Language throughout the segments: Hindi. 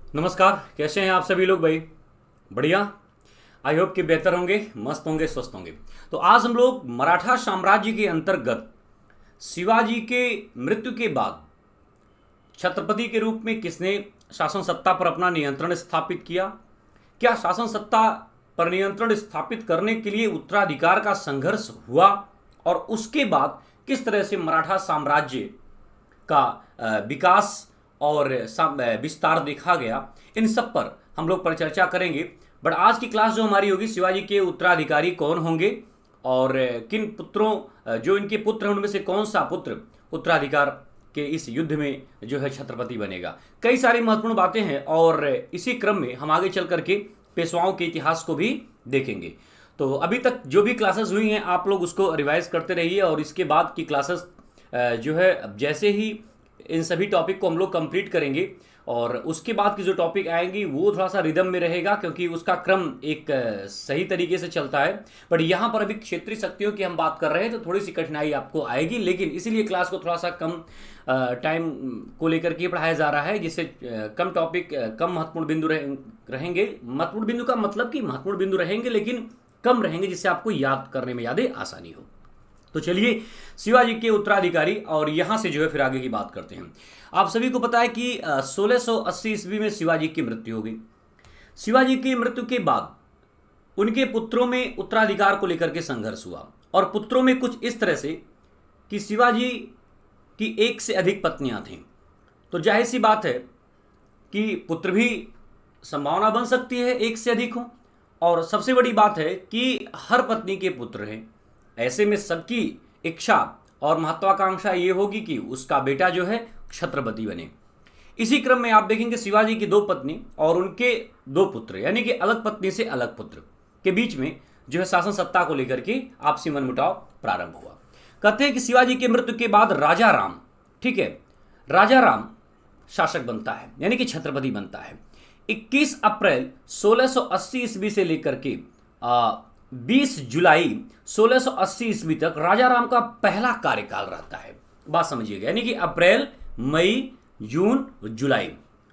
नमस्कार। कैसे हैं आप सभी लोग भाई? बढ़िया। आई होप कि बेहतर होंगे, मस्त होंगे, स्वस्थ होंगे। तो आज हम लोग मराठा साम्राज्य के अंतर्गत शिवाजी के मृत्यु के बाद छत्रपति के रूप में किसने शासन सत्ता पर अपना नियंत्रण स्थापित किया, क्या शासन सत्ता पर नियंत्रण स्थापित करने के लिए उत्तराधिकार का संघर्ष हुआ, और उसके बाद किस तरह से मराठा साम्राज्य का विकास और विस्तार देखा गया, इन सब पर हम लोग परिचर्चा करेंगे। बट आज की क्लास जो हमारी होगी, शिवाजी के उत्तराधिकारी कौन होंगे और किन पुत्रों, जो इनके पुत्र हैं उनमें से कौन सा पुत्र उत्तराधिकार के इस युद्ध में जो है छत्रपति बनेगा। कई सारी महत्वपूर्ण बातें हैं और इसी क्रम में हम आगे चल करके पेशवाओं के इतिहास को भी देखेंगे। तो अभी तक जो भी क्लासेस हुई हैं आप लोग उसको रिवाइज करते रहिए, और इसके बाद की क्लासेस जो है जैसे ही इन सभी टॉपिक को हम लोग कंप्लीट करेंगे और उसके बाद की जो टॉपिक आएंगी वो थोड़ा सा रिदम में रहेगा, क्योंकि उसका क्रम एक सही तरीके से चलता है। बट यहाँ पर अभी क्षेत्रीय शक्तियों की हम बात कर रहे हैं तो थोड़ी सी कठिनाई आपको आएगी, लेकिन इसीलिए क्लास को थोड़ा सा कम टाइम को लेकर के पढ़ाया जा रहा है, जिससे कम टॉपिक, कम महत्वपूर्ण बिंदु रहेंगे। महत्वपूर्ण बिंदु का मतलब कि महत्वपूर्ण बिंदु रहेंगे लेकिन कम रहेंगे, जिससे आपको याद करने में ज़्यादा आसानी हो। तो चलिए शिवाजी के उत्तराधिकारी, और यहां से जो है फिर आगे की बात करते हैं। आप सभी को पता है कि 1680 ईस्वी में शिवाजी की मृत्यु हो गई। शिवाजी की मृत्यु के बाद उनके पुत्रों में उत्तराधिकार को लेकर के संघर्ष हुआ, और पुत्रों में कुछ इस तरह से कि शिवाजी की एक से अधिक पत्नियां थीं। तो जाहिर सी बात है कि पुत्र भी संभावना बन सकती है एक से अधिक हो, और सबसे बड़ी बात है कि हर पत्नी के पुत्र हैं। ऐसे में सबकी इच्छा और महत्वाकांक्षा ये होगी कि उसका बेटा जो है छत्रपति बने। इसी क्रम में आप देखेंगे शिवाजी की दो पत्नी और उनके दो पुत्र, यानी कि अलग पत्नी से अलग पुत्र के बीच में जो है शासन सत्ता को लेकर के आपसी मनमुटाव प्रारंभ हुआ। कहते हैं कि शिवाजी के मृत्यु के बाद राजा राम, ठीक है, राजा राम शासक बनता है, यानी कि छत्रपति बनता है। 21 अप्रैल 1680 ईस्वी से लेकर के 20 जुलाई 1680 ईस्वी तक राजा राम का पहला कार्यकाल रहता है। बात समझिएगा, यानी कि अप्रैल, मई, जून, जुलाई,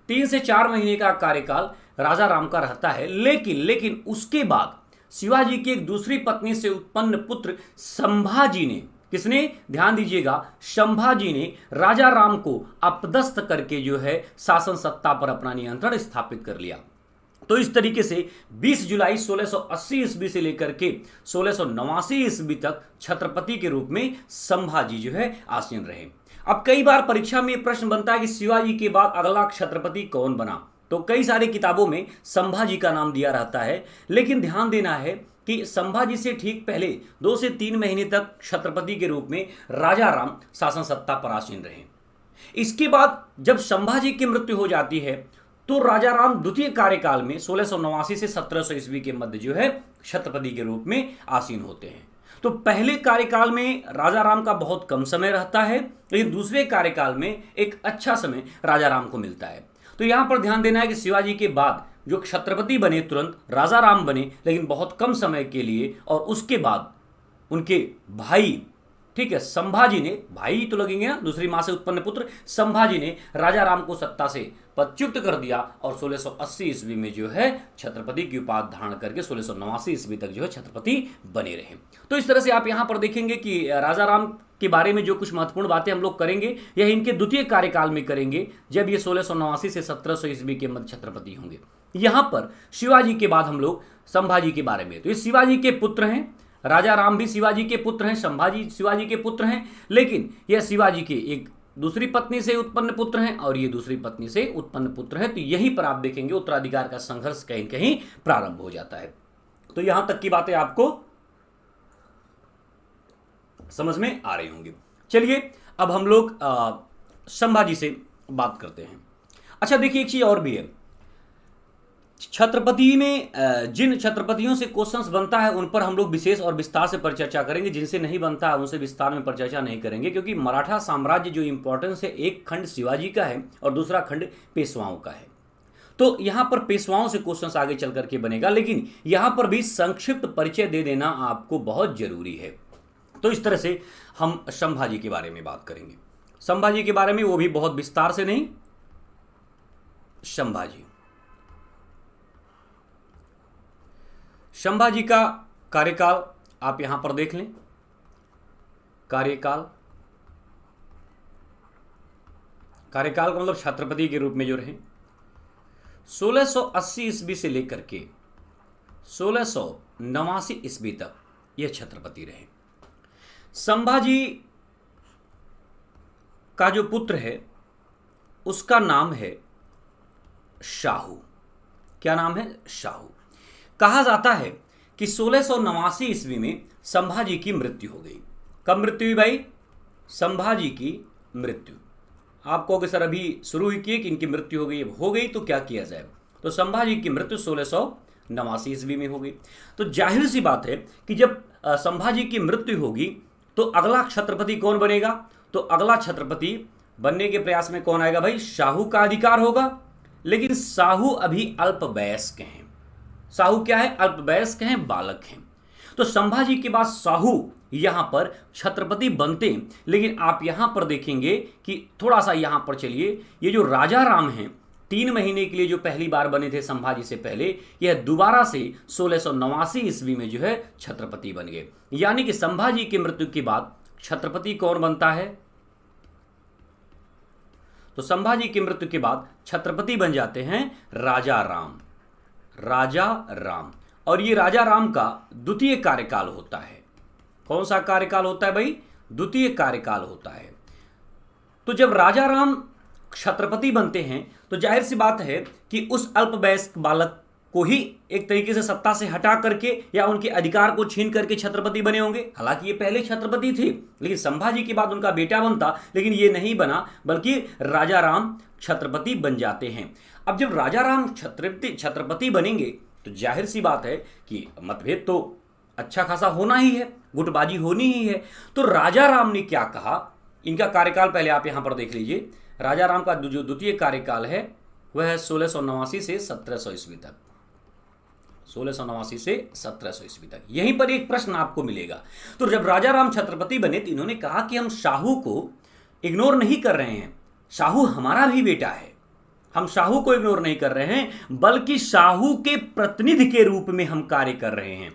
3 से 4 महीने का कार्यकाल राजा राम का रहता है। लेकिन उसके बाद शिवाजी की एक दूसरी पत्नी से उत्पन्न पुत्र संभाजी ने, किसने, ध्यान दीजिएगा, संभाजी ने राजा राम को अपदस्थ करके जो है शासन सत्ता पर अपना नियंत्रण स्थापित कर लिया। तो इस तरीके से 20 जुलाई 1680 ईस्वी से लेकर के 1689 ईस्वी तक छत्रपति के रूप में संभाजी जो है आसीन रहे। अब कई बार परीक्षा में प्रश्न बनता है कि शिवाजी के बाद अगला छत्रपति कौन बना, तो कई सारी किताबों में संभाजी का नाम दिया रहता है, लेकिन ध्यान देना है कि संभाजी से ठीक पहले 2 से 3 महीने तक छत्रपति के रूप में राजा राम शासन सत्ता पर आसीन रहे। इसके बाद जब संभाजी की मृत्यु हो जाती है तो राजा राम द्वितीय कार्यकाल में 1689 से 1700 ईस्वी के मध्य जो है छत्रपति के रूप में आसीन होते हैं। तो पहले कार्यकाल में राजा राम का बहुत कम समय रहता है, लेकिन दूसरे कार्यकाल में एक अच्छा समय राजा राम को मिलता है। तो यहां पर ध्यान देना है कि शिवाजी के बाद जो छत्रपति बने तुरंत राजा राम बने, लेकिन बहुत कम समय के लिए, और उसके बाद उनके भाई, ठीक है, संभाजी ने, भाई तो लगेंगे ना, दूसरी मां से उत्पन्न पुत्र, संभाजी ने राजा राम को सत्ता से पदच्युत कर दिया, और 1680 ईस्वी में जो है छत्रपति की उपाधि धारण करके 1689 ईस्वी तक जो है छत्रपति बने रहे। तो इस तरह से आप यहां पर देखेंगे कि राजा राम के बारे में जो कुछ महत्वपूर्ण बातें हम लोग करेंगे यह इनके द्वितीय कार्यकाल में करेंगे, जब ये 1689 से 1700 ईस्वी के मध्य छत्रपति होंगे। यहां पर शिवाजी के बाद हम लोग संभाजी के बारे में, तो ये शिवाजी के पुत्र हैं, राजा राम भी शिवाजी के पुत्र हैं, संभाजी शिवाजी के पुत्र हैं, लेकिन यह शिवाजी के एक दूसरी पत्नी से उत्पन्न पुत्र हैं और ये दूसरी पत्नी से उत्पन्न पुत्र हैं। तो यहीं पर आप देखेंगे उत्तराधिकार का संघर्ष कहीं कहीं प्रारंभ हो जाता है। तो यहां तक की बातें आपको समझ में आ रही होंगी। चलिए अब हम लोग संभाजी से बात करते हैं। अच्छा देखिए, एक चीज और भी है, छत्रपति में जिन छत्रपतियों से क्वेश्चंस बनता है उन पर हम लोग विशेष और विस्तार से परिचर्चा करेंगे, जिनसे नहीं बनता है उनसे विस्तार में परिचर्चा नहीं करेंगे, क्योंकि मराठा साम्राज्य जो इंपॉर्टेंस है, एक खंड शिवाजी का है और दूसरा खंड पेशवाओं का है। तो यहां पर पेशवाओं से क्वेश्चंस आगे चल करके बनेगा, लेकिन यहां पर भी संक्षिप्त परिचय दे देना आपको बहुत जरूरी है। तो इस तरह से हम संभाजी के बारे में बात करेंगे। संभाजी के बारे में वो भी बहुत विस्तार से नहीं, संभाजी संभाजी का कार्यकाल आप यहां पर देख लें। कार्यकाल का मतलब छत्रपति के रूप में जो रहे 1680 ईस्वी से लेकर के 1689 ईस्वी तक यह छत्रपति रहे। संभाजी का जो पुत्र है उसका नाम है शाहू। क्या नाम है? शाहू। कहा जाता है कि 1689 ईस्वी में संभाजी की मृत्यु हो गई। कब मृत्यु हुई भाई? संभाजी की मृत्यु। आप कहोगे सर अभी शुरू ही किए कि इनकी मृत्यु हो गई तो क्या किया जाए? तो संभाजी की मृत्यु 1689 ईस्वी में हो गई। तो जाहिर सी बात है कि जब संभाजी की मृत्यु होगी तो अगला छत्रपति कौन बनेगा? तो अगला छत्रपति बनने के प्रयास में कौन आएगा भाई? शाहू का अधिकार होगा। लेकिन शाहू अभी अल्पवयस्क हैं। शाहू क्या है? अल्पवयस्क हैं, बालक हैं। तो संभाजी के बाद शाहू यहां पर छत्रपति बनते। लेकिन आप यहां पर देखेंगे कि थोड़ा सा यहां पर चलिए, ये जो राजा राम हैं 3 महीने के लिए जो पहली बार बने थे संभाजी से पहले, यह दोबारा से 1689 ईस्वी में जो है छत्रपति बन गए। यानी कि संभाजी की मृत्यु के बाद छत्रपति कौन बनता है? तो संभाजी की मृत्यु के बाद छत्रपति बन जाते हैं राजा राम। राजा राम। और ये राजा राम का द्वितीय कार्यकाल होता है। कौन सा कार्यकाल होता है भाई? द्वितीय कार्यकाल होता है। तो जब राजा राम छत्रपति बनते हैं तो जाहिर सी बात है कि उस अल्पवयस्क बालक को ही एक तरीके से सत्ता से हटा करके या उनके अधिकार को छीन करके छत्रपति बने होंगे। हालांकि ये पहले छत्रपति थे, लेकिन संभाजी के बाद उनका बेटा बनता, लेकिन ये नहीं बना, बल्कि राजा राम छत्रपति बन जाते हैं। अब जब राजा राम छत्रपति बनेंगे तो जाहिर सी बात है कि मतभेद तो अच्छा खासा होना ही है, गुटबाजी होनी ही है। तो राजा राम ने क्या कहा? इनका कार्यकाल पहले आप यहां पर देख लीजिए। राजा राम का जो द्वितीय कार्यकाल है वह है 1689 से 1700 ईस्वी तक। 1689 से 1700 ईस्वी तक। यहीं पर एक प्रश्न आपको मिलेगा। तो जब राजा राम छत्रपति बने तो इन्होंने कहा कि हम शाहू को इग्नोर नहीं कर रहे हैं, शाहू हमारा भी बेटा है, हम शाहू को इग्नोर नहीं कर रहे हैं, बल्कि शाहू के प्रतिनिधि के रूप में हम कार्य कर रहे हैं।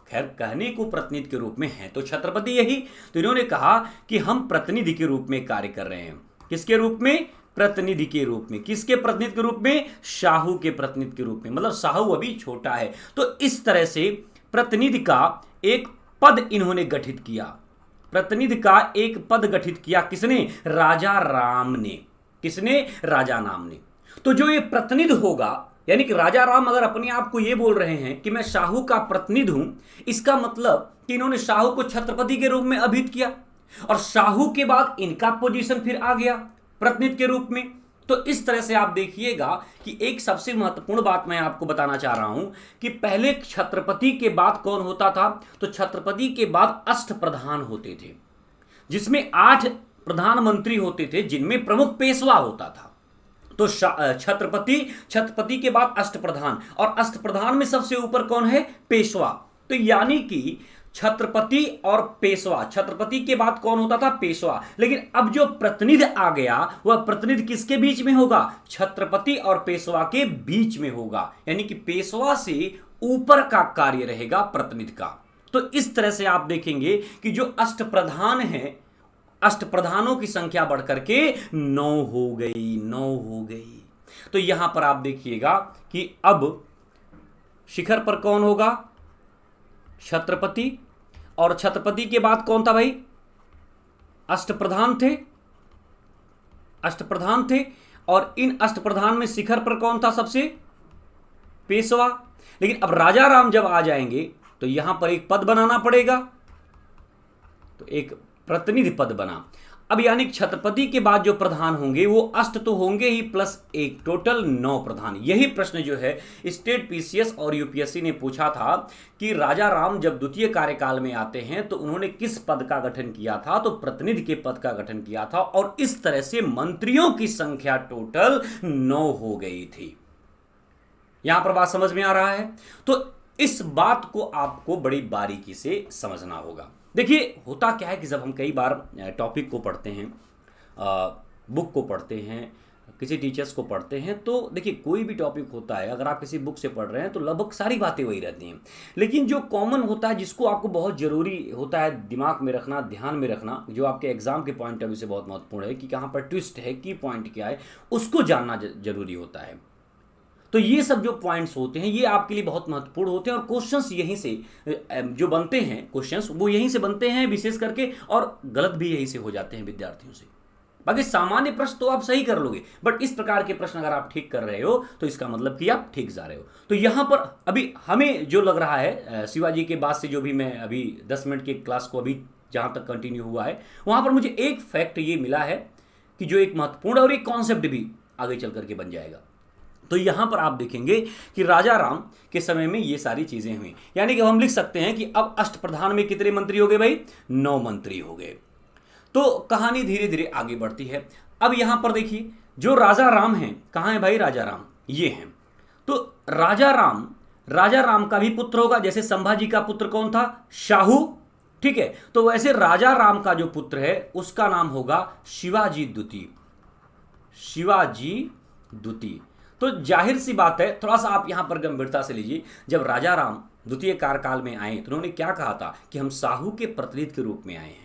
खैर, कहने को प्रतिनिधि के रूप में है तो छत्रपति यही, तो इन्होंने कहा कि हम प्रतिनिधि के रूप में कार्य कर रहे हैं। किसके रूप में? प्रतिनिधि के रूप में। किसके प्रतिनिधि के रूप में? शाहू के प्रतिनिधि के रूप में। मतलब शाहू अभी छोटा है। तो इस तरह से प्रतिनिधि का एक पद इन्होंने गठित किया। प्रतिनिधि का एक पद गठित किया किसने? राजा राम ने। किसने? राजा राम ने। तो जो ये प्रतिनिधि होगा, यानी कि राजा राम अगर अपने आप को ये बोल रहे हैं कि मैं शाहू का प्रतिनिधि हूं, इसका मतलब कि इन्होंने शाहू को छत्रपति के रूप में अभिहित किया और शाहू के बाद इनका पोजीशन फिर आ गया प्रतिनिधि के रूप में। तो इस तरह से आप देखिएगा कि एक सबसे महत्वपूर्ण बात मैं आपको बताना चाह रहा हूं कि पहले छत्रपति के बाद कौन होता था? तो छत्रपति के बाद अष्टप्रधान होते थे, जिसमें 8 प्रधानमंत्री होते थे, जिनमें प्रमुख पेशवा होता था। तो छत्रपति के बाद अष्टप्रधान, और अष्टप्रधान में सबसे ऊपर कौन है? पेशवा। तो यानी कि छत्रपति और पेशवा, छत्रपति के बाद कौन होता था? पेशवा। लेकिन अब जो प्रतिनिधि आ गया वह प्रतिनिधि किसके बीच में होगा? छत्रपति और पेशवा के बीच में होगा। यानी कि पेशवा से ऊपर का कार्य रहेगा प्रतिनिधि का। तो इस तरह से आप देखेंगे कि जो अष्टप्रधान है, अष्टप्रधानों की संख्या बढ़कर के 9 हो गई। तो यहां पर आप देखिएगा कि अब शिखर पर कौन होगा? छत्रपति। और छत्रपति के बाद कौन था भाई? अष्टप्रधान थे। और इन अष्टप्रधान में शिखर पर कौन था सबसे? पेशवा। लेकिन अब राजा राम जब आ जाएंगे तो यहां पर एक पद बनाना पड़ेगा, तो एक प्रतिनिधि पद बना। अब यानी छत्रपति के बाद जो प्रधान होंगे वो अष्ट तो होंगे ही, प्लस एक, टोटल 9 प्रधान। यही प्रश्न जो है स्टेट पीसीएस और यूपीएससी ने पूछा था कि राजा राम जब द्वितीय कार्यकाल में आते हैं तो उन्होंने किस पद का गठन किया था? तो प्रतिनिधि के पद का गठन किया था। और इस तरह से मंत्रियों की संख्या टोटल 9 हो गई थी। यहां पर बात समझ में आ रहा है? तो इस बात को आपको बड़ी बारीकी से समझना होगा। देखिए, होता क्या है कि जब हम कई बार टॉपिक को पढ़ते हैं, बुक को पढ़ते हैं, किसी टीचर्स को पढ़ते हैं तो देखिए कोई भी टॉपिक होता है, अगर आप किसी बुक से पढ़ रहे हैं तो लगभग सारी बातें वही रहती हैं, लेकिन जो कॉमन होता है जिसको आपको बहुत ज़रूरी होता है दिमाग में रखना, ध्यान में रखना, जो आपके एग्जाम के पॉइंट ऑफ व्यू से बहुत महत्वपूर्ण है कि कहाँ पर ट्विस्ट है, की पॉइंट क्या है, उसको जानना जरूरी होता है। तो ये सब जो पॉइंट्स होते हैं ये आपके लिए बहुत महत्वपूर्ण होते हैं और क्वेश्चंस यहीं से जो बनते हैं, क्वेश्चंस वो यहीं से बनते हैं विशेष करके, और गलत भी यहीं से हो जाते हैं विद्यार्थियों से। बाकी सामान्य प्रश्न तो आप सही कर लोगे, बट इस प्रकार के प्रश्न अगर आप ठीक कर रहे हो तो इसका मतलब कि आप ठीक जा रहे हो। तो यहां पर अभी हमें जो लग रहा है शिवाजी के बाद से, जो भी मैं अभी 10 मिनट की क्लास को अभी जहां तक कंटिन्यू हुआ है, वहां पर मुझे एक फैक्ट ये मिला है कि जो एक महत्वपूर्ण और एक कॉन्सेप्ट भी आगे चल करके बन जाएगा। तो यहां पर आप देखेंगे कि राजा राम के समय में ये सारी चीजें हुई, यानी कि हम लिख सकते हैं कि अब अष्टप्रधान में कितने मंत्री हो गए भाई? 9 मंत्री हो गए। तो कहानी धीरे धीरे आगे बढ़ती है। अब यहां पर देखिए जो राजा राम हैं, कहां है भाई राजा राम? ये हैं। तो राजा राम का भी पुत्र होगा, जैसे संभाजी का पुत्र कौन था? शाहू, ठीक है। तो वैसे राजा राम का जो पुत्र है उसका नाम होगा शिवाजी द्वितीय। शिवाजी द्वितीय। तो जाहिर सी बात है, थोड़ा सा आप यहां पर गंभीरता से लीजिए, जब राजा राम द्वितीय कार्यकाल में आए तो उन्होंने क्या कहा था कि हम साहू के प्रतिनिधि के रूप में आए हैं।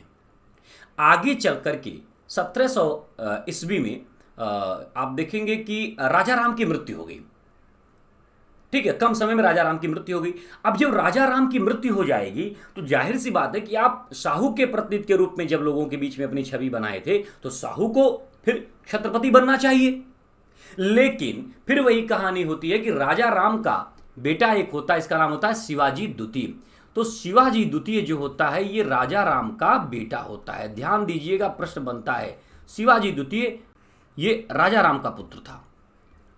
आगे चल करके 1700 ईस्वी में आप देखेंगे कि राजा राम की मृत्यु हो गई, ठीक है, कम समय में राजा राम की मृत्यु हो गई। अब जब राजा राम की मृत्यु हो जाएगी तो जाहिर सी बात है कि आप साहू के प्रतिनिधि के रूप में जब लोगों के बीच में अपनी छवि बनाए थे तो साहू को फिर छत्रपति बनना चाहिए। लेकिन फिर वही कहानी होती है कि राजा राम का बेटा एक होता है, इसका नाम होता है शिवाजी द्वितीय। तो शिवाजी द्वितीय जो होता है ये राजा राम का बेटा होता है। ध्यान दीजिएगा, प्रश्न बनता है, शिवाजी द्वितीय ये राजा राम का पुत्र था,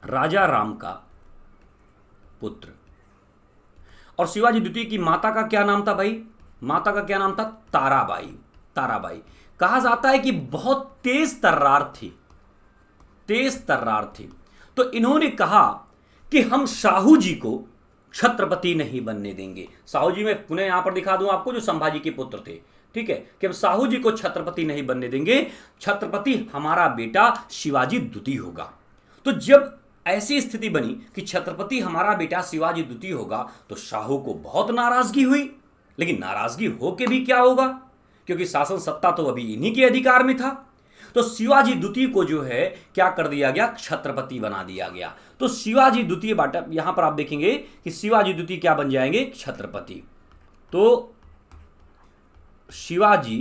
राजा राम का पुत्र। और शिवाजी द्वितीय की माता का क्या नाम था भाई? माता का क्या नाम था? ताराबाई। ताराबाई कहा जाता है कि बहुत तेज तर्रार थी, तेज तर्रार थी। तो इन्होंने कहा कि हम शाहू जी को छत्रपति नहीं बनने देंगे। साहू जी मैं पुनः यहां पर दिखा दूं आपको, जो संभाजी के पुत्र थे, ठीक है, कि हम साहू जी को छत्रपति नहीं बनने देंगे, छत्रपति हमारा बेटा शिवाजी द्वितीय होगा। तो जब ऐसी स्थिति बनी कि छत्रपति हमारा बेटा शिवाजी द्वितीय होगा तो शाहू को बहुत नाराजगी हुई। लेकिन नाराजगी होके भी क्या होगा, क्योंकि शासन सत्ता तो अभी इन्हीं के अधिकार में था। तो शिवाजी द्वितीय को जो है क्या कर दिया गया? छत्रपति बना दिया गया। तो शिवाजी द्वितीय बाटा यहां पर आप देखेंगे कि शिवाजी द्वितीय क्या बन जाएंगे? छत्रपति। तो शिवाजी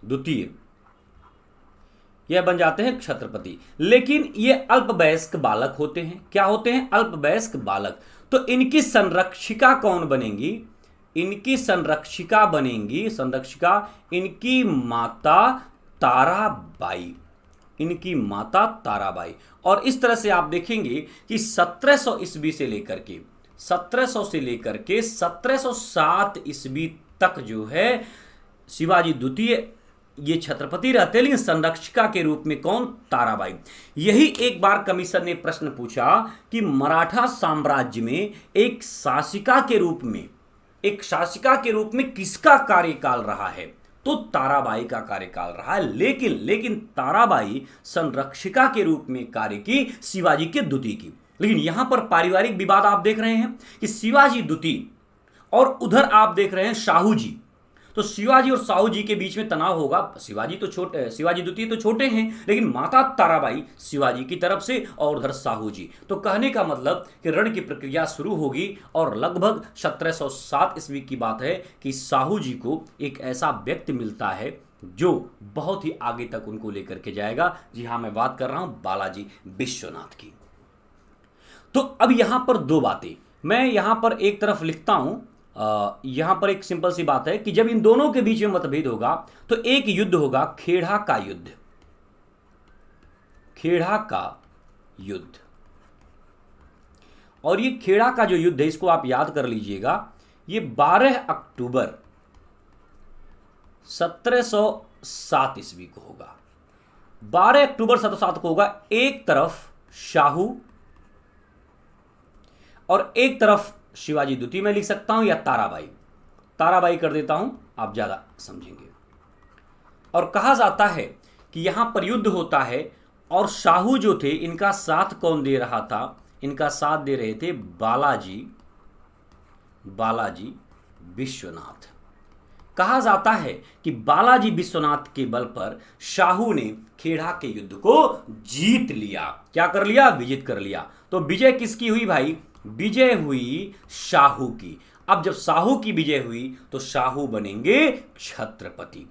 द्वितीय यह बन जाते हैं छत्रपति। लेकिन ये अल्पवयस्क बालक होते हैं। क्या होते हैं? अल्पवयस्क बालक। तो इनकी संरक्षिका कौन बनेंगी? इनकी संरक्षिका बनेंगी, संरक्षिका इनकी माता ताराबाई, इनकी माता ताराबाई। और इस तरह से आप देखेंगे कि 1700 ईस्वी से लेकर के 1700 से लेकर के 1707 ईस्वी तक जो है शिवाजी द्वितीय ये छत्रपति रहते हैं, लेकिन संरक्षिका के रूप में कौन? ताराबाई। यही एक बार कमीशन ने प्रश्न पूछा कि मराठा साम्राज्य में एक शासिका के रूप में, एक शासिका के रूप में किसका कार्यकाल रहा है? तो ताराबाई का कार्यकाल रहा है। लेकिन ताराबाई संरक्षिका के रूप में कार्य की शिवाजी के द्वितीय की। लेकिन यहां पर पारिवारिक विवाद आप देख रहे हैं कि शिवाजी द्वितीय और उधर आप देख रहे हैं शाहू जी। तो शिवाजी और साहू जी के बीच में तनाव होगा। शिवाजी द्वितीय तो छोटे हैं, लेकिन माता ताराबाई शिवाजी की तरफ से और उधर साहू जी। तो कहने का मतलब कि रण की प्रक्रिया शुरू होगी और लगभग 1707 ईस्वी की बात है कि साहू जी को एक ऐसा व्यक्ति मिलता है जो बहुत ही आगे तक उनको लेकर के जाएगा। जी हाँ, मैं बात कर रहा हूं बालाजी विश्वनाथ की। तो अब यहां पर दो बातें मैं यहां पर एक तरफ लिखता हूं। यहां पर एक सिंपल सी बात है कि जब इन दोनों के बीच में मतभेद होगा तो एक युद्ध होगा, खेड़ा का युद्ध। खेड़ा का युद्ध। और ये खेड़ा का जो युद्ध है इसको आप याद कर लीजिएगा, ये 12 अक्टूबर 1707 ईस्वी को होगा। 12 अक्टूबर 1707 को होगा। एक तरफ शाहू और एक तरफ शिवाजी द्वितीय में लिख सकता हूं, या ताराबाई कर देता हूं, आप ज्यादा समझेंगे। और कहा जाता है कि यहां पर युद्ध होता है और शाहू जो थे इनका साथ कौन दे रहा था, इनका साथ दे रहे थे बालाजी बालाजी विश्वनाथ। कहा जाता है कि बालाजी विश्वनाथ के बल पर शाहू ने खेड़ा के युद्ध को जीत लिया। क्या कर लिया? विजित कर लिया। तो विजय किसकी हुई भाई? विजय हुई शाहू की। अब जब शाहू की विजय हुई तो शाहू बनेंगे छत्रपति।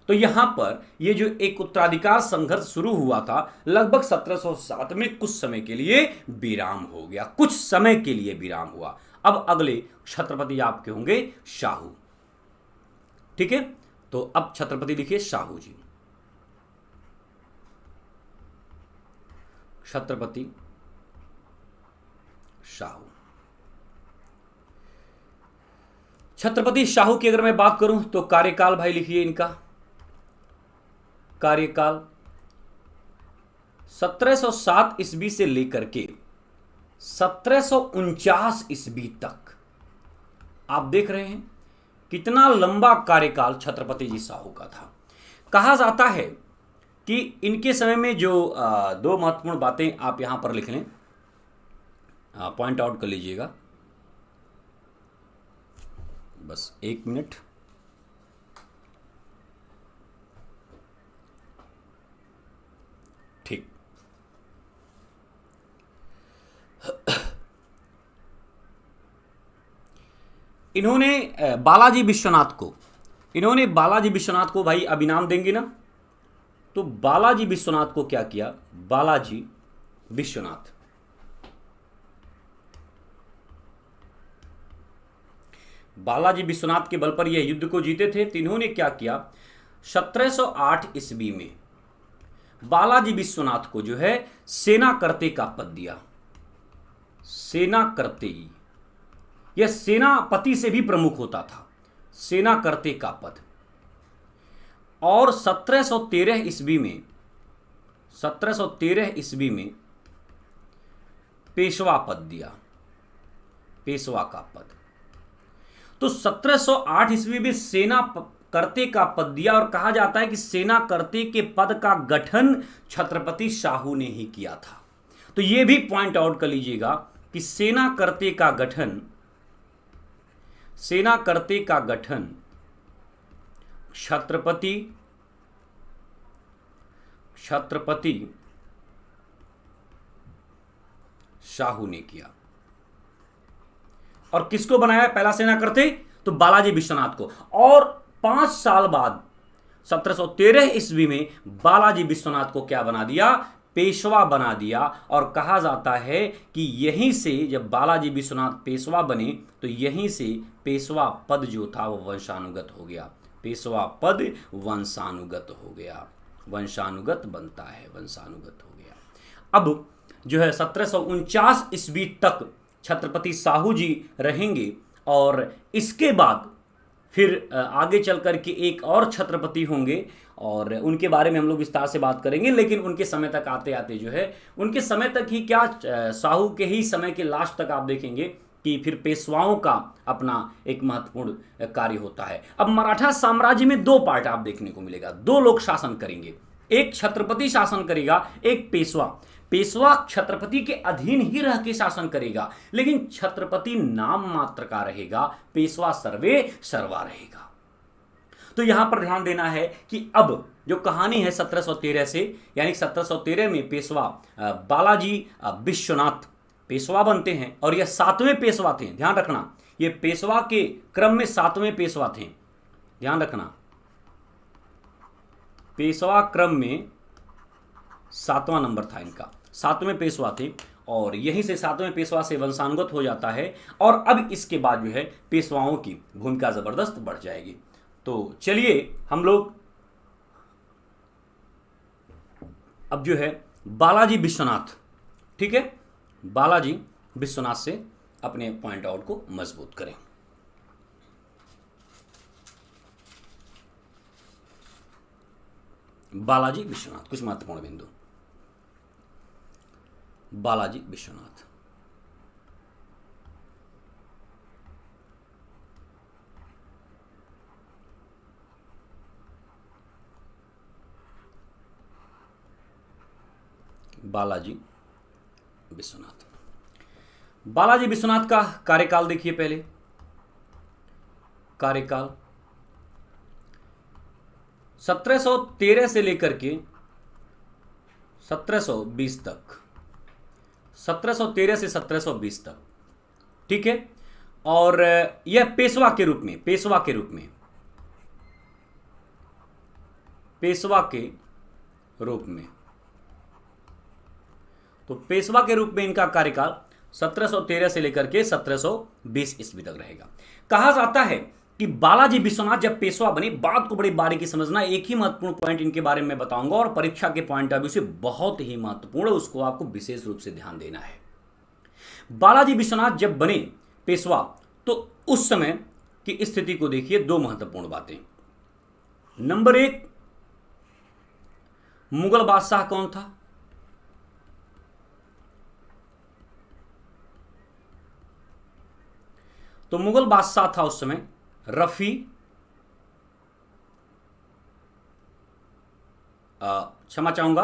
तो यहां पर ये जो एक उत्तराधिकार संघर्ष शुरू हुआ था लगभग 1707 में कुछ समय के लिए विराम हो गया, कुछ समय के लिए विराम हुआ। अब अगले छत्रपति आपके होंगे शाहू। ठीक है, तो अब छत्रपति लिखिए शाहू जी। छत्रपति शाहू। छत्रपति शाहू की अगर मैं बात करूं तो कार्यकाल भाई लिखिए इनका। कार्यकाल 1707 ईस्वी से लेकर के 1749 ईस्वी तक। आप देख रहे हैं कितना लंबा कार्यकाल छत्रपति जी शाहू का था। कहा जाता है कि इनके समय में जो दो महत्वपूर्ण बातें आप यहां पर लिख लें, पॉइंट आउट कर लीजिएगा, बस एक मिनट। ठीक, इन्होंने बालाजी विश्वनाथ को भाई अब इनाम देंगे ना, तो बालाजी विश्वनाथ को क्या किया? बालाजी विश्वनाथ के बल पर यह युद्ध को जीते थे। तो इन्होंने क्या किया? 1708 ईस्वी में बालाजी विश्वनाथ को जो है सेना करते का पद दिया। सेना करते, यह सेनापति से भी प्रमुख होता था, सेना करते का पद। और 1713 ईस्वी में पेशवा पद दिया, पेशवा का पद। तो 1708 ईस्वी में सेना करते का पद दिया और कहा जाता है कि सेना करते के पद का गठन छत्रपति शाहू ने ही किया था। तो यह भी पॉइंट आउट कर लीजिएगा कि सेना करते का गठन छत्रपति शाहू ने किया। और किसको बनाया पहला सेना करते? तो बालाजी विश्वनाथ को। और 5 साल बाद 1713 ईस्वी में बालाजी विश्वनाथ को क्या बना दिया? पेशवा बना दिया। और कहा जाता है कि यहीं से जब बालाजी विश्वनाथ पेशवा बने तो यहीं से पेशवा पद जो था वो वंशानुगत हो गया। पेशवा पद वंशानुगत हो गया, वंशानुगत बनता है, वंशानुगत हो गया। अब जो है 1749 ईस्वी तक छत्रपति शाहू जी रहेंगे और इसके बाद फिर आगे चल कर के एक और छत्रपति होंगे और उनके बारे में हम लोग विस्तार से बात करेंगे। लेकिन उनके समय तक आते आते जो है, उनके समय तक ही क्या, शाहू के ही समय के लास्ट तक आप देखेंगे कि फिर पेशवाओं का अपना एक महत्वपूर्ण कार्य होता है। अब मराठा साम्राज्य में 2 पार्ट आप देखने को मिलेगा, 2 लोग शासन करेंगे, एक छत्रपति शासन करेगा, एक पेशवा। पेशवा छत्रपति के अधीन ही रह के शासन करेगा, लेकिन छत्रपति नाम मात्र का रहेगा, पेशवा सर्वे सर्वा रहेगा। तो यहां पर ध्यान देना है कि अब जो कहानी है 1713 से, यानी 1713 में पेशवा बालाजी विश्वनाथ पेशवा बनते हैं और यह 7वें पेशवा थे। ध्यान रखना, ये पेशवा के क्रम में 7वें पेशवा थे। ध्यान रखना, पेशवा क्रम में 7वां नंबर था इनका, 7वें पेशवा थे। और यहीं से 7वें पेशवा से वंशानुगत हो जाता है। और अब इसके बाद जो है पेशवाओं की भूमिका जबरदस्त बढ़ जाएगी। तो चलिए हम लोग अब जो है बालाजी विश्वनाथ, ठीक है, बालाजी विश्वनाथ से अपने पॉइंट आउट को मजबूत करें। बालाजी विश्वनाथ, कुछ महत्वपूर्ण बिंदु। बालाजी विश्वनाथ, बालाजी विश्वनाथ। बालाजी विश्वनाथ का कार्यकाल देखिए पहले। कार्यकाल 1713 से लेकर के 1720 तक, 1713 से 1720 तक, ठीक है। और यह पेशवा के रूप में, पेशवा के रूप में, पेशवा के रूप में, तो पेशवा के रूप में इनका कार्यकाल 1713 से लेकर के 1720 ईस्वी तक रहेगा। कहा जाता है कि बालाजी विश्वनाथ जब पेशवा बने, बात को बड़ी बारीकी समझना, एक ही महत्वपूर्ण पॉइंट इनके बारे में बताऊंगा और परीक्षा के पॉइंट ऑफ व्यू से बहुत ही महत्वपूर्ण है, उसको आपको विशेष रूप से ध्यान देना है। बालाजी विश्वनाथ जब बने पेशवा, तो उस समय की स्थिति को देखिए, दो महत्वपूर्ण बातें। नंबर एक, मुगल बादशाह कौन था? तो मुगल बादशाह था उस समय रफी, क्षमा चाहूंगा,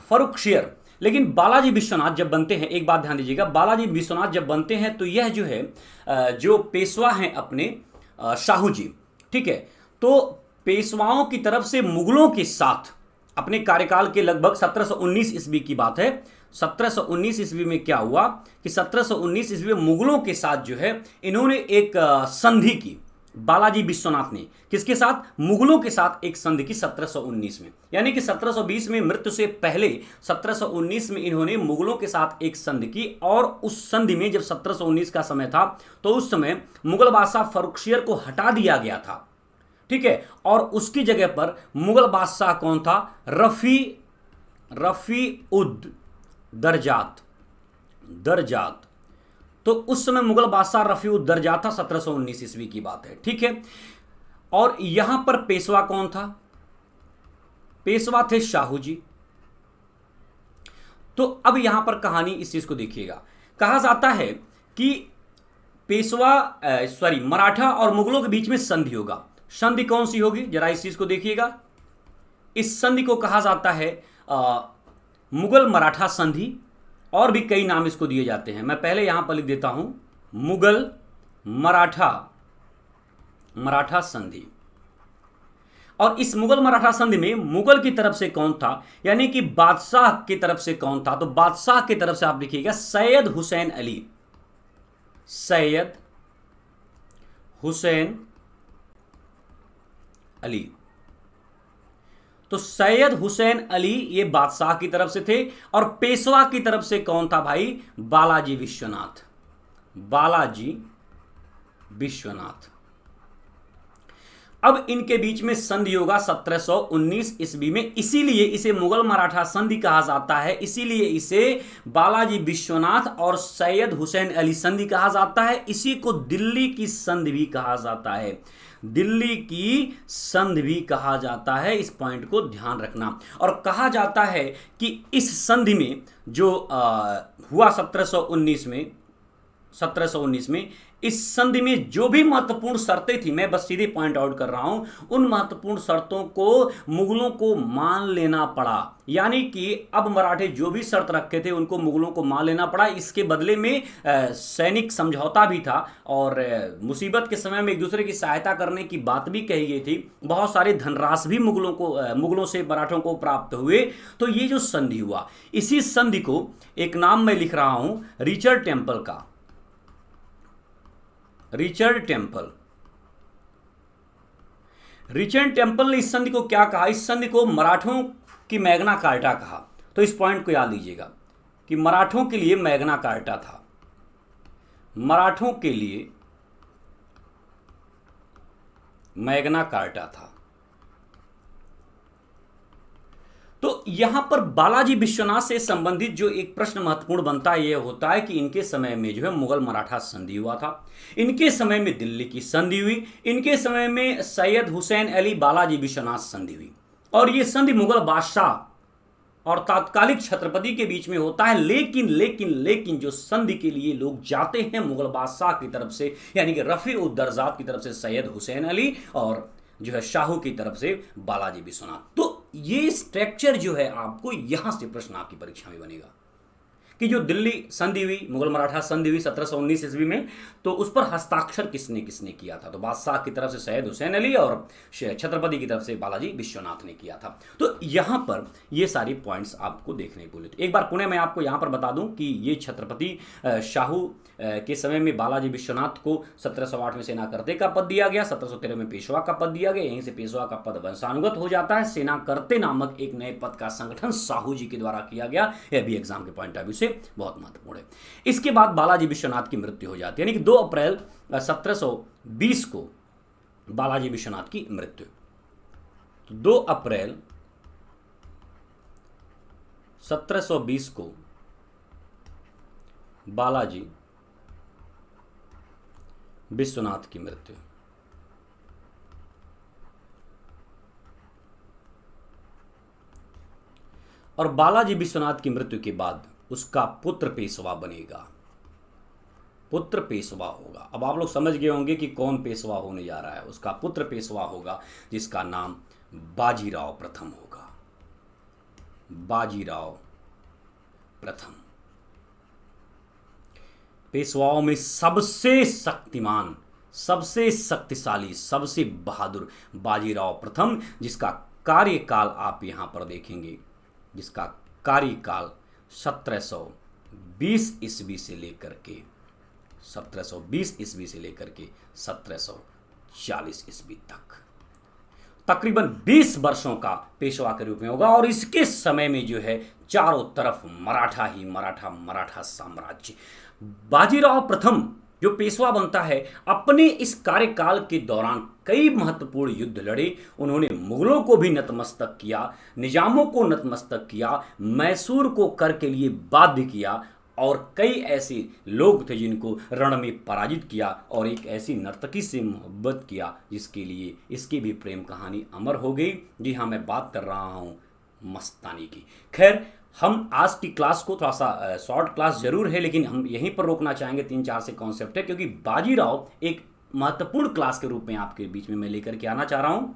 फर्रुखशियर। लेकिन बालाजी विश्वनाथ जब बनते हैं, एक बात ध्यान दीजिएगा, बालाजी विश्वनाथ जब बनते हैं तो यह जो है जो पेशवा हैं अपने शाहू जी, ठीक है, तो पेशवाओं की तरफ से मुगलों के साथ अपने कार्यकाल के लगभग 1719 ईस्वी की बात है। 1719 ईस्वी में क्या हुआ कि 1719 ईस्वी में मुगलों के साथ जो है इन्होंने एक संधि की, बालाजी विश्वनाथ ने किसके साथ? मुगलों के साथ एक संधि की 1719 में, यानी कि 1720 में मृत्यु से पहले 1719 में इन्होंने मुगलों के साथ एक संधि की। और उस संधि में जब 1719 का समय था तो उस समय मुगल बादशाह फर्रुखशियर को हटा दिया गया था, ठीक है, और उसकी जगह पर मुगल बादशाह कौन था? रफी उद दरजात। तो उस समय मुगल बादशाह रफी उद दरजात था, 1719 ईस्वी की बात है, ठीक है। और यहां पर पेशवा कौन था? पेशवा थे शाहू जी। तो अब यहां पर कहानी इस चीज को देखिएगा, कहा जाता है कि मराठा और मुगलों के बीच में संधि होगा। संधि कौन सी होगी, जरा इस चीज को देखिएगा। इस संधि को कहा जाता है मुगल मराठा संधि, और भी कई नाम इसको दिए जाते हैं। मैं पहले यहां पर लिख देता हूं, मुगल मराठा संधि। और इस मुगल मराठा संधि में मुगल की तरफ से कौन था, यानी कि बादशाह की तरफ से कौन था? तो बादशाह की तरफ से आप लिखिएगा सैयद हुसैन अली। सैयद हुसैन अली। तो सैयद हुसैन अली ये बादशाह की तरफ से थे, और पेशवा की तरफ से कौन था भाई? बालाजी विश्वनाथ। बालाजी विश्वनाथ। अब इनके बीच में संधि होगा 1719 ईस्वी में, इसीलिए इसे मुगल मराठा संधि कहा जाता है, इसीलिए इसे बालाजी विश्वनाथ और सैयद हुसैन अली संधि कहा जाता है। इसी को दिल्ली की संधि भी कहा जाता है, दिल्ली की संधि भी कहा जाता है। इस पॉइंट को ध्यान रखना। और कहा जाता है कि इस संधि में जो हुआ 1719 में इस संधि में जो भी महत्वपूर्ण शर्तें थी, मैं बस सीधे पॉइंट आउट कर रहा हूं, उन महत्वपूर्ण शर्तों को मुगलों को मान लेना पड़ा। यानी कि अब मराठे जो भी शर्त रखे थे उनको मुगलों को मान लेना पड़ा। इसके बदले में सैनिक समझौता भी था, और मुसीबत के समय में एक दूसरे की सहायता करने की बात भी कही गई थी। बहुत सारे धनराशि भी मुगलों से मराठों को प्राप्त हुए। तो ये जो संधि हुआ, इसी संधि को एक नाम मैं लिख रहा हूं, रिचर्ड टेम्पल का। रिचर्ड टेम्पल ने इस संधि को क्या कहा? इस संधि को मराठों की मैग्ना कार्टा कहा। तो इस पॉइंट को याद लीजिएगा कि मराठों के लिए मैग्ना कार्टा था, मराठों के लिए मैग्ना कार्टा था। तो यहां पर बालाजी विश्वनाथ से संबंधित जो एक प्रश्न महत्वपूर्ण बनता है, यह होता है कि इनके समय में जो है मुगल मराठा संधि हुआ था, इनके समय में दिल्ली की संधि हुई, इनके समय में सैयद हुसैन अली बालाजी विश्वनाथ संधि हुई, और यह संधि मुगल बादशाह और तात्कालिक छत्रपति के बीच में होता है। लेकिन जो संधि के लिए लोग जाते हैं मुगल बादशाह की तरफ से, यानी कि रफी उद दरजात की तरफ से सैयद हुसैन अली, और जो है शाहू की तरफ से बालाजी विश्वनाथ। तो ये स्ट्रक्चर जो है आपको यहां से प्रश्न आपकी परीक्षा में बनेगा कि जो दिल्ली संधि हुई, मुगल मराठा संधि हुई 1719 ईस्वी में, तो उस पर हस्ताक्षर किसने किसने किया था? तो बादशाह की तरफ से सैयद हुसैन अली और छत्रपति की तरफ से बालाजी विश्वनाथ ने किया था। तो यहां पर ये सारी पॉइंट्स आपको देखने को बोले। तो एक बार पुनः मैं आपको यहां पर बता दूं कि ये छत्रपति शाहू के समय में बालाजी विश्वनाथ को 1708 में सेना करते का पद दिया गया, 1713 में पेशवा का पद दिया गया। यहीं से पेशवा का पद वंशानुगत हो जाता है। सेना करते नामक एक नए पद का संगठन साहू जी के द्वारा किया गया। यह भी एग्जाम के पॉइंट ऑफ व्यू से बहुत महत्वपूर्ण है। इसके बाद बालाजी विश्वनाथ की मृत्यु हो जाती है, यानी कि 2 अप्रैल 1720 को बालाजी विश्वनाथ की मृत्यु। तो 2 अप्रैल 1720 को बालाजी विश्वनाथ की मृत्यु। और बालाजी विश्वनाथ की मृत्यु के बाद उसका पुत्र पेशवा बनेगा, पुत्र पेशवा होगा। अब आप लोग समझ गए होंगे कि कौन पेशवा होने जा रहा है। उसका पुत्र पेशवा होगा जिसका नाम बाजीराव प्रथम होगा, बाजीराव प्रथम। पेशवाओं में सबसे शक्तिमान, सबसे शक्तिशाली, सबसे बहादुर बाजीराव प्रथम, जिसका कार्यकाल आप यहां पर देखेंगे, जिसका कार्यकाल 1720 ईस्वी से लेकर के 1720 ईस्वी से लेकर के 1740 ईस्वी तक, तकरीबन 20 वर्षों का पेशवा के रूप में होगा। और इसके समय में जो है चारों तरफ मराठा ही मराठा, मराठा साम्राज्य। बाजीराव प्रथम जो पेशवा बनता है, अपने इस कार्यकाल के दौरान कई महत्वपूर्ण युद्ध लड़े। उन्होंने मुगलों को भी नतमस्तक किया, निजामों को नतमस्तक किया, मैसूर को कर के लिए बाध्य किया, और कई ऐसे लोग थे जिनको रण में पराजित किया, और एक ऐसी नर्तकी से मोहब्बत किया जिसके लिए इसकी भी प्रेम कहानी अमर हो गई। जी हाँ, मैं बात कर रहा हूँ मस्तानी की। खैर, हम आज की क्लास को थोड़ा सा शॉर्ट क्लास जरूर है, लेकिन हम यहीं पर रोकना चाहेंगे। 3-4 से कॉन्सेप्ट है, क्योंकि बाजीराव एक महत्वपूर्ण क्लास के रूप में आपके बीच में मैं लेकर के आना चाह रहा हूँ,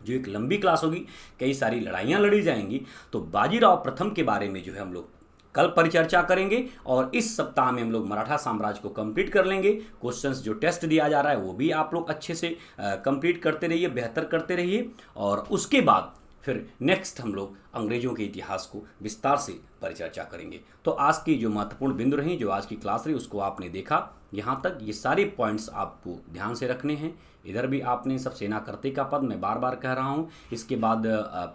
जो एक लंबी क्लास होगी, कई सारी लड़ाइयाँ लड़ी जाएंगी। तो बाजीराव प्रथम के बारे में जो है हम लोग कल परिचर्चा करेंगे, और इस सप्ताह में हम लोग मराठा साम्राज्य को कंप्लीट कर लेंगे। क्वेश्चंस जो टेस्ट दिया जा रहा है वो भी आप लोग अच्छे से कंप्लीट करते रहिए, बेहतर करते रहिए, और उसके बाद फिर नेक्स्ट हम लोग अंग्रेजों के इतिहास को विस्तार से परिचर्चा करेंगे। तो आज की जो महत्वपूर्ण बिंदु रही, जो आज की क्लास रही, उसको आपने देखा यहाँ तक। ये सारे पॉइंट्स आपको ध्यान से रखने हैं। इधर भी आपने सब सेना करते का पद, मैं बार बार कह रहा हूँ। इसके बाद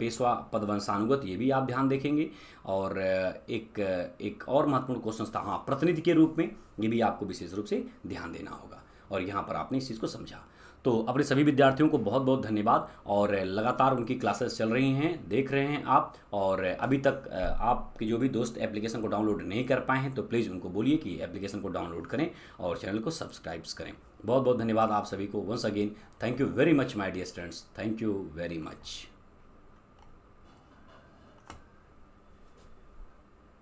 पेशवा पद वंशानुगत, ये भी आप ध्यान देखेंगे। और एक और महत्वपूर्ण क्वेश्चन था, हाँ, प्रतिनिधि के रूप में, ये भी आपको विशेष रूप से ध्यान देना होगा। और यहाँ पर आपने इस चीज़ को समझा। तो अपने सभी विद्यार्थियों को बहुत बहुत धन्यवाद। और लगातार उनकी क्लासेस चल रही हैं, देख रहे हैं आप। और अभी तक आपके जो भी दोस्त एप्लीकेशन को डाउनलोड नहीं कर पाए हैं, तो प्लीज़ उनको बोलिए कि एप्लीकेशन को डाउनलोड करें और चैनल को सब्सक्राइब करें। बहुत बहुत धन्यवाद आप सभी को। Once again thank you very much my dear students, thank you very much.